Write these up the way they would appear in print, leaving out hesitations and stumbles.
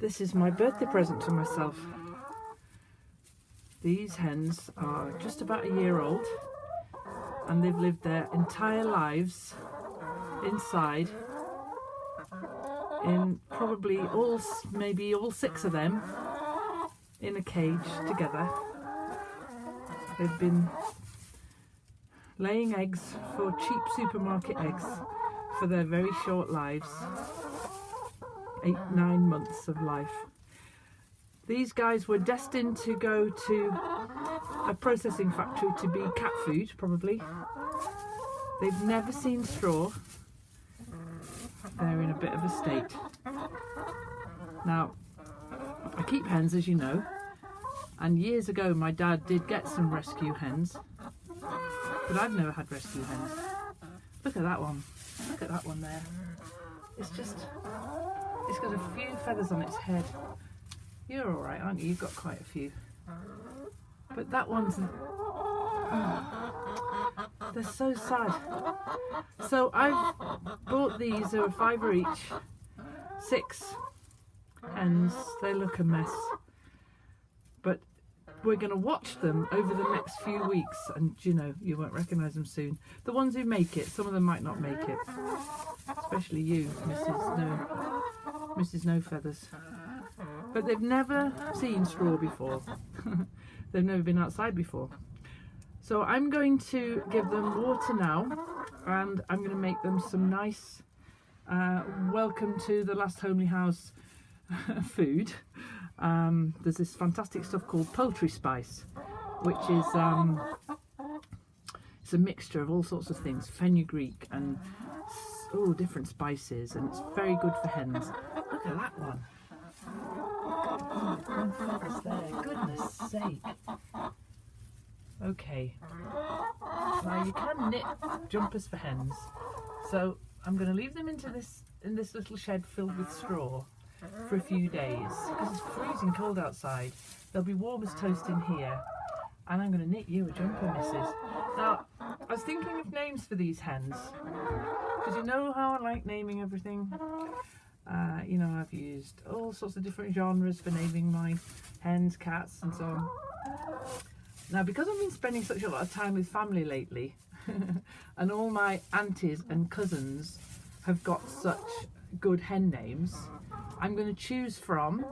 This is my birthday present to myself. These hens are just about a year old and they've lived their entire lives inside in probably maybe all 6 of them in a cage together. They've been laying eggs for cheap supermarket eggs for their very short lives, 8-9 months of life. These guys were destined to go to a processing factory to be cat food, probably. They've never seen straw. They're in a bit of a state. Now, I keep hens, as you know, and years ago my dad did get some rescue hens, but I've never had rescue hens. Look at that one. Look at that one there. It's got a few feathers on its head. You're alright, aren't you? You've got quite a few. But that one's... they're so sad. So I've bought these, there are 5 each. 6 hens. They look a mess. But we're going to watch them over the next few weeks, and you know, you won't recognise them soon. The ones who make it, some of them might not make it. Especially you, Mrs. No Feathers. But they've never seen straw before. They've never been outside before. So I'm going to give them water now, and I'm going to make them some nice welcome to the last homely house food. There's this fantastic stuff called poultry spice, which is it's a mixture of all sorts of things, fenugreek and different spices, and it's very good for hens. Look at that one. One feathers there, goodness sake. Okay, now you can knit jumpers for hens, so I'm going to leave them in this little shed filled with straw for a few days because it's freezing cold outside. They'll be warm as toast in here, and I'm going to knit you a jumper, missus. Now, I was thinking of names for these hens because you know how I like naming everything. You know, I've used all sorts of different genres for naming my hens, cats, and so on. Now, because I've been spending such a lot of time with family lately, and all my aunties and cousins have got such good hen names, I'm going to choose from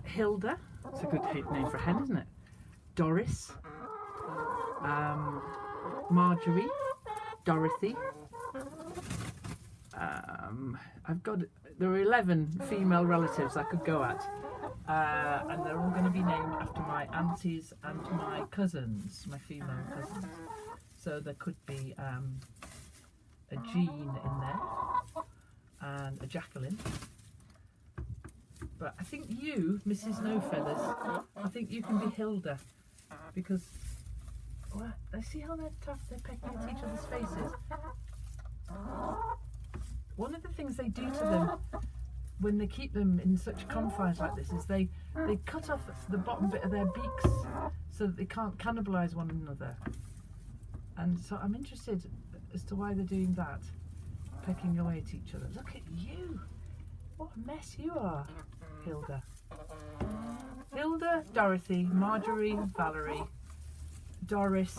Hilda. It's a good name for a hen, isn't it? Doris, Marjorie, Dorothy. There are 11 female relatives I could go at, and they're all going to be named after my aunties and my cousins, my female cousins. So there could be a Jean in there and a Jacqueline. But I think you, Mrs. No Feathers, I think you can be Hilda, because I see how they're tough. They're pecking at each other's faces. One of the things they do to them when they keep them in such confines like this is they cut off the bottom bit of their beaks so that they can't cannibalise one another. And so I'm interested as to why they're doing that, pecking away at each other. Look at you! What a mess you are, Hilda. Hilda, Dorothy, Marjorie, Valerie, Doris,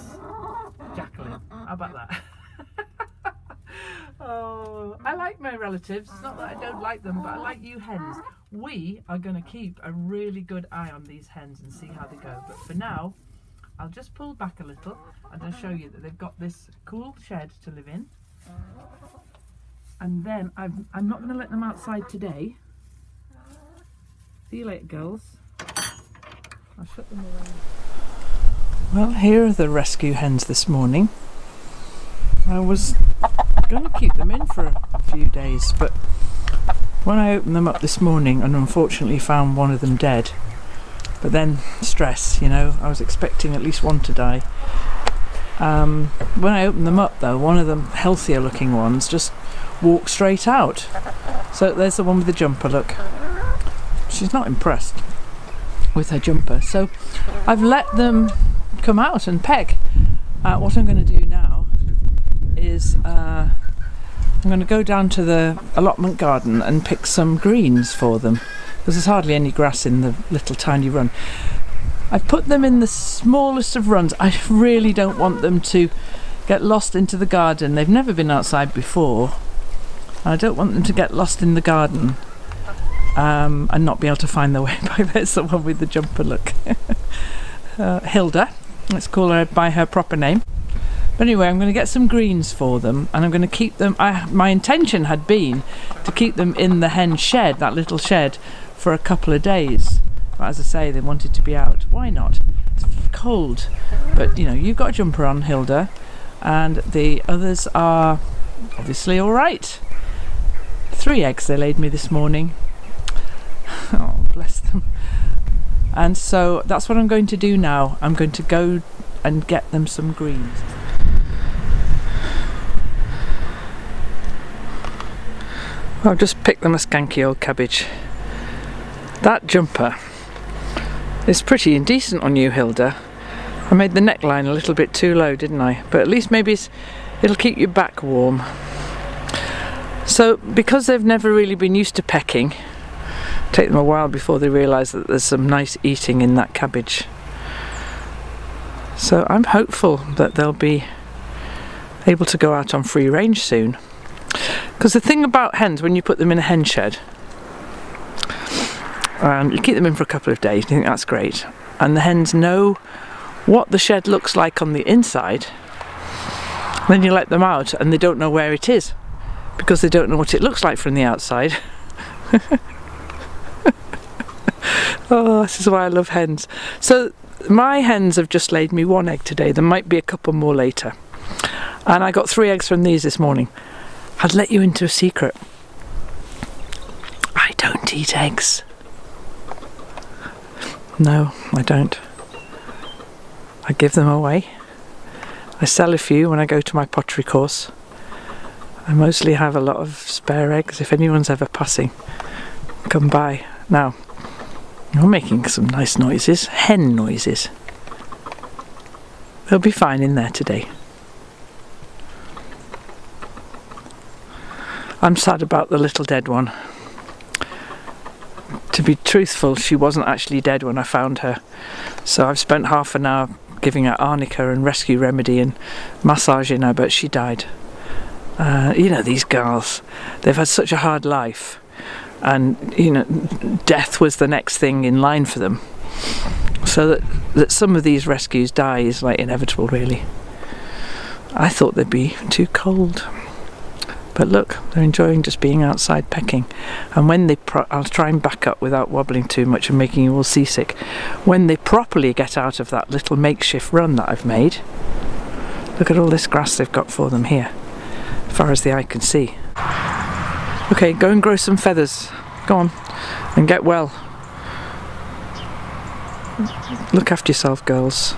Jacqueline. How about that? Oh, I like my relatives. It's not that I don't like them, but I like you hens. We are going to keep a really good eye on these hens and see how they go. But for now, I'll just pull back a little and I'll show you that they've got this cool shed to live in. And then I'm not going to let them outside today. See you later, girls. I'll shut them away. Well, here are the rescue hens this morning. I was going to keep them in for a few days, but when I opened them up this morning and unfortunately found one of them dead, but then stress, you know, I was expecting at least one to die. When I opened them up though, one of them healthier looking ones just walked straight out. So there's the one with the jumper, look. She's not impressed with her jumper, so I've let them come out and peck. What I'm going to do now is I'm going to go down to the allotment garden and pick some greens for them, because there's hardly any grass in the little tiny run. I've put them in the smallest of runs. I really don't want them to get lost into the garden. They've never been outside before. I don't want them to get lost in the garden and not be able to find their way back. There's the one with the jumper, look. Hilda, let's call her by her proper name. But anyway, I'm going to get some greens for them, and I'm going to keep them. My intention had been to keep them in the hen shed, that little shed, for a couple of days. But as I say, they wanted to be out. Why not? It's cold. But you know, you've got a jumper on, Hilda, and the others are obviously all right. 3 eggs they laid me this morning. Oh, bless them. And so that's what I'm going to do now. I'm going to go and get them some greens. I've just picked them a skanky old cabbage. That jumper is pretty indecent on you, Hilda. I made the neckline a little bit too low, didn't I? But at least maybe it'll keep your back warm. So, because they've never really been used to pecking, take them a while before they realise that there's some nice eating in that cabbage. So I'm hopeful that they'll be able to go out on free range soon. Because the thing about hens, when you put them in a hen shed, you keep them in for a couple of days, you think that's great, and the hens know what the shed looks like on the inside, then you let them out and they don't know where it is, because they don't know what it looks like from the outside. Oh, this is why I love hens. So my hens have just laid me 1 egg today. There might be a couple more later. And I got 3 eggs from these this morning. I'd let you into a secret. I don't eat eggs. No, I don't. I give them away. I sell a few when I go to my pottery course. I mostly have a lot of spare eggs. If anyone's ever passing, come by. Now, you're making some nice noises, hen noises. They'll be fine in there today. I'm sad about the little dead one. To be truthful, she wasn't actually dead when I found her. So I've spent half an hour giving her arnica and rescue remedy and massaging her, but she died. You know, these girls, they've had such a hard life. And, you know, death was the next thing in line for them. So that some of these rescues die is like inevitable, really. I thought they'd be too cold. But look, they're enjoying just being outside pecking. And when they I'll try and back up without wobbling too much and making you all seasick. When they properly get out of that little makeshift run that I've made, look at all this grass they've got for them here, as far as the eye can see. Okay, go and grow some feathers. Go on, and get well. Look after yourself, girls.